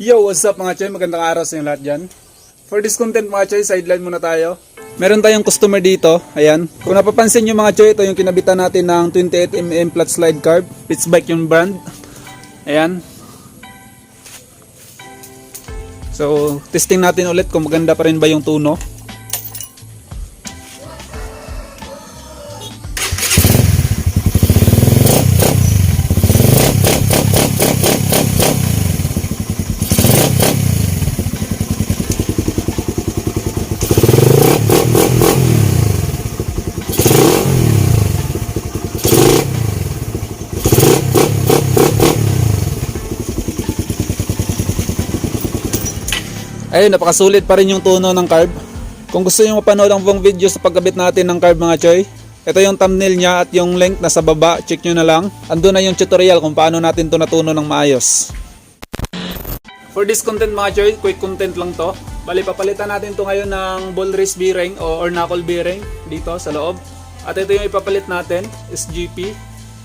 Yo, what's up mga choy? Magandang araw sa inyo lahat dyan. For this content mga choy, sideline muna tayo. Meron tayong customer dito, ayan. Kung napapansin nyo mga choy, ito yung kinabitan natin ng 28mm flat slide carb. Pitch bike yung brand. Ayan. So, testing natin ulit kung maganda pa rin ba yung tuno. Ayun, napakasulit pa rin yung tuno ng carb. Kung gusto nyo mapanood ang buong video sa pagkabit natin ng carb mga choy, ito yung thumbnail nya at yung link nasa baba, check nyo na lang. Andun na yung tutorial kung paano natin ito natuno ng maayos. For this content mga choy, quick content lang to. Bali, papalitan natin to ngayon ng ball race bearing or knuckle bearing dito sa loob. At ito yung ipapalit natin, SGP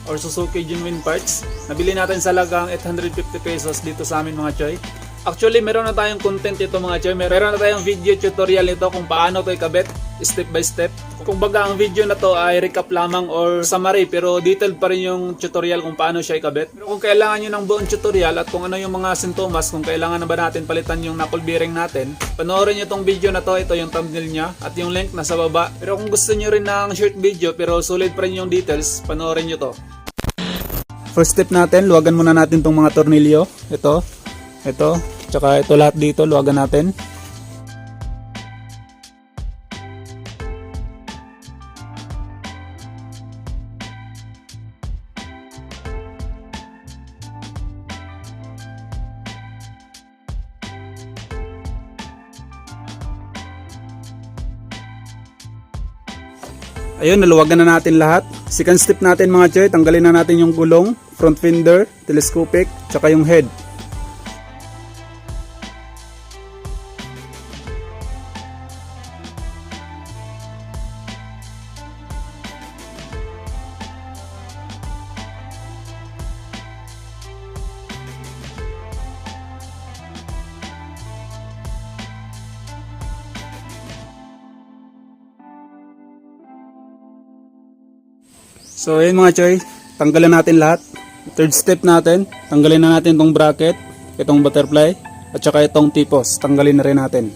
or Suzuki Genuine Parts. Nabili natin sa lagang 850 pesos dito sa amin mga choy. Actually, meron na tayong content ito mga choy. Meron na tayong video tutorial nito kung paano ito ikabit, step by step. Kung baga ang video na to ay recap lamang or summary, pero detailed pa rin yung tutorial kung paano siya ikabit. Pero kung kailangan nyo ng buong tutorial at kung ano yung mga sintomas, kung kailangan na ba natin palitan yung knuckle bearing natin, panoorin nyo tong video na to. Ito yung thumbnail nya at yung link nasa baba. Pero kung gusto nyo rin ng short video pero solid pa rin yung details, panoorin nyo to. First step natin, luwagan muna natin tong mga tornilyo. Ito, tsaka ito lahat dito, luwagan natin. Ayun, naluwagan na natin lahat. Second step natin mga choy, tanggalin na natin yung gulong, front fender, telescopic, tsaka yung head. So ayun mga choy, tanggalin natin lahat. Third step natin, tanggalin na natin itong bracket, itong butterfly, at saka itong tipos, tanggalin na rin natin.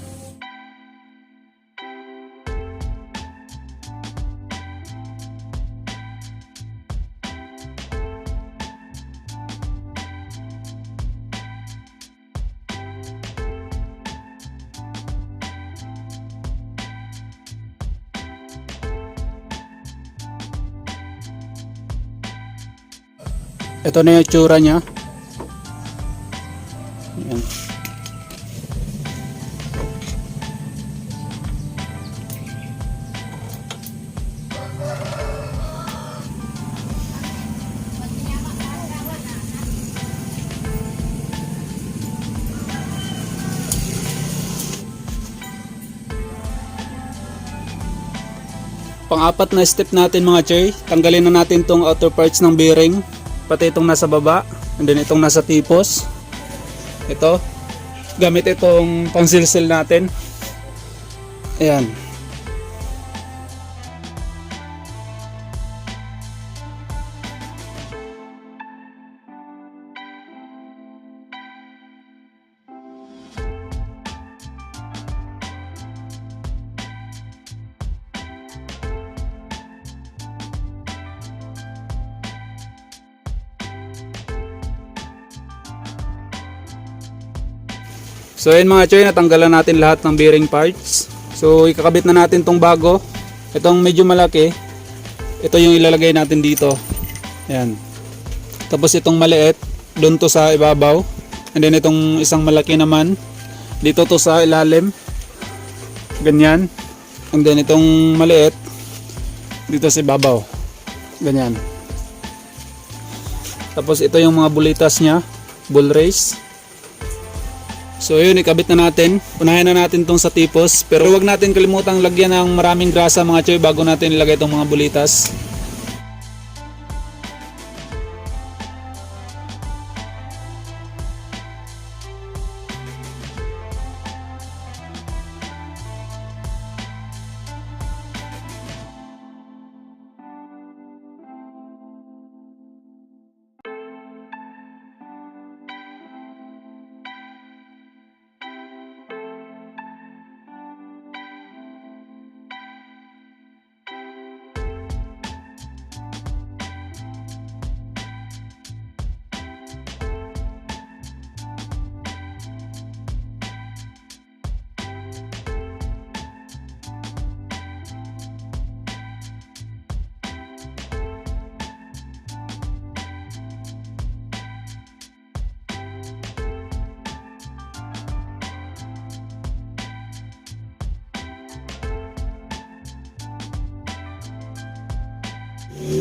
Ito na yung itsura niya. Ayan. Pang-apat na step natin mga choy, tanggalin na natin tong outer parts ng bearing. Pati itong nasa baba, and then itong nasa tipos. Ito, gamit itong pangsilsil natin. Ayan. So ayun mga choy, natanggalan natin lahat ng bearing parts. So ikakabit na natin tong bago. Itong medyo malaki, ito yung ilalagay natin dito. Ayan. Tapos itong maliit, doon to sa ibabaw. And then itong isang malaki naman, dito to sa ilalim. Ganyan. And then itong maliit, dito sa ibabaw. Ganyan. Tapos ito yung mga bulitas nya, bull race. So yun, ikabit na natin. Unahin na natin tong sa tipos. Pero huwag natin kalimutang lagyan ng maraming grasa mga choy bago natin ilagay itong mga bulitas.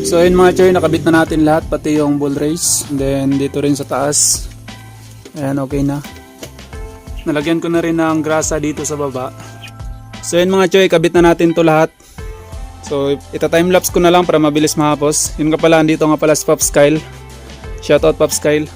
So yun mga choy, nakabit na natin lahat, pati yung bull race. And then dito rin sa taas. Ayan, okay na. Nalagyan ko na rin ng grasa dito sa baba. So yun mga choy, kabit na natin to lahat. So ita-timelapse ko na lang para mabilis mahapos. Yun nga pala, andito nga pala si Pops Kyle. Shoutout Pops Kyle.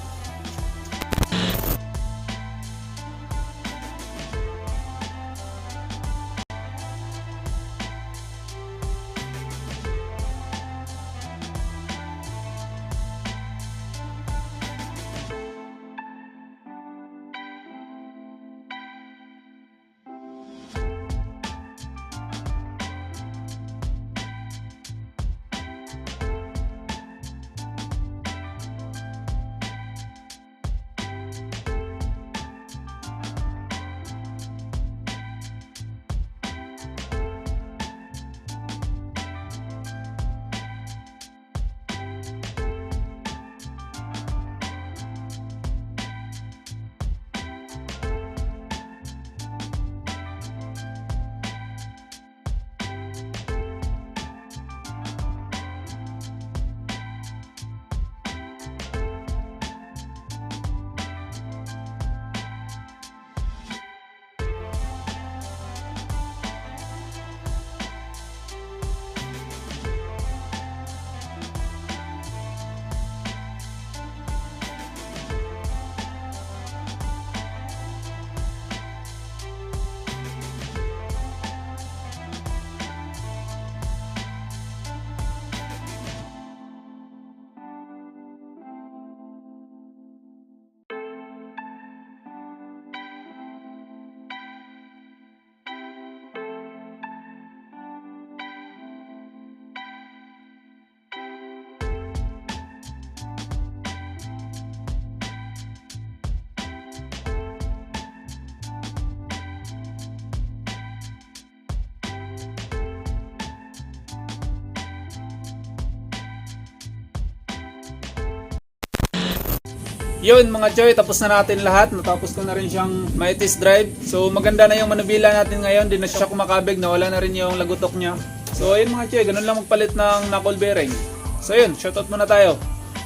Yun mga choy, tapos na natin lahat. Natapos ko na rin siyang maitis drive. So maganda na yung manubila natin ngayon. Di na siya kumakabig, nawala na rin yung lagutok niya. So ayun mga choy, ganun lang magpalit ng knuckle bearing. So yun, shoutout muna tayo.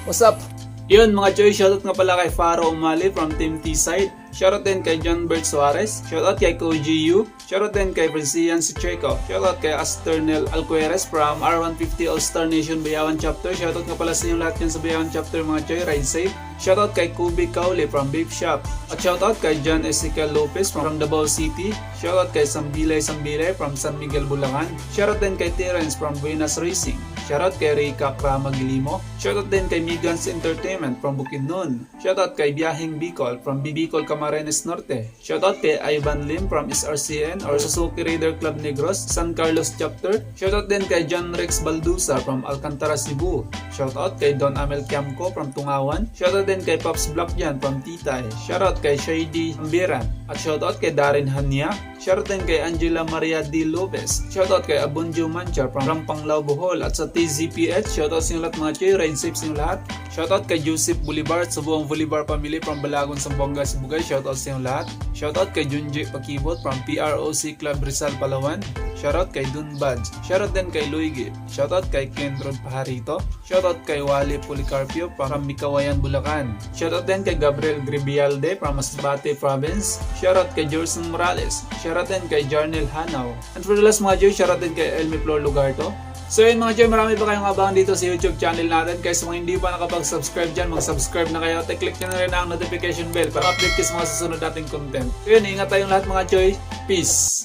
What's up? Yun mga choy, shoutout nga pala kay Faro Umali from Team T-Side. Shoutout din kay John Bert Suarez. Shoutout kay YoooOW. Shoutout din kay Brazilian si Checo. Shoutout kay Asternel Alqueres from R150 All-Star Nation Bayawan Chapter. Shoutout nga pala sa inyo lahat yan sa Bayawan Chapter mga choy, ride safe. Shoutout kay Kubi Kauli from Beef Shop. At shoutout kay John Ezekiel Lopez from Davao City. Shoutout kay Sambilay from San Miguel, Bulacan. Shoutout din kay Terence from Buenas Racing. Shoutout kay Rika Krama Gilimo. Shoutout din kay Migans Entertainment from Bukidnon. Shoutout kay Biyaheng Bicol from Bicol Camarines Norte. Shoutout kay Ivan Lim from SRCN or Suzuki Raider Club Negros, San Carlos Chapter. Shoutout din kay John Rex Baldusa from Alcantara, Cebu. Shoutout kay Don Amel Kiamco from Tungawan. Shoutout din kay Pops Blackjan from Titay. Shoutout kay Shady Ambiran. At shoutout kay Darren Hanya. Shoutout din kay Angela Maria D. Lopez. Shoutout kay Abunjo Manchar from Panglao, Bohol. At sa TZPH, shoutout sa inyo lahat mga choy, ride safe sa inyo lahat. Shoutout kay Joseph Bolivar sa buong Bolivar family from Balagon, Zamboanga, Sibugay. Shoutout sa inyo lahat. Shoutout kay Junji Pakibot from PROC Club Rizal, Palawan. Shoutout kay Dun Badge. Shoutout din kay Luigi. Shoutout kay Kendrod Pajarito. Shoutout kay Wally Policarpio from Mikawayan, Bulacan. Shoutout din kay Gabriel Gribialde from Masbate Province. Shoutout kay Jorson Morales. Shoutout din kay Jarnel Hanaw. And for the last mga joy, shoutout din kay Elmi Flor Lugarto. So yun mga joy, marami pa kayong abangan dito sa YouTube channel natin. Kaya sa mga hindi pa nakapag-subscribe dyan, mag-subscribe na kayo at i-click nyo na rin ang notification bell para update kayo sa mga susunod nating content. So yun, ingat tayong lahat mga joy. Peace!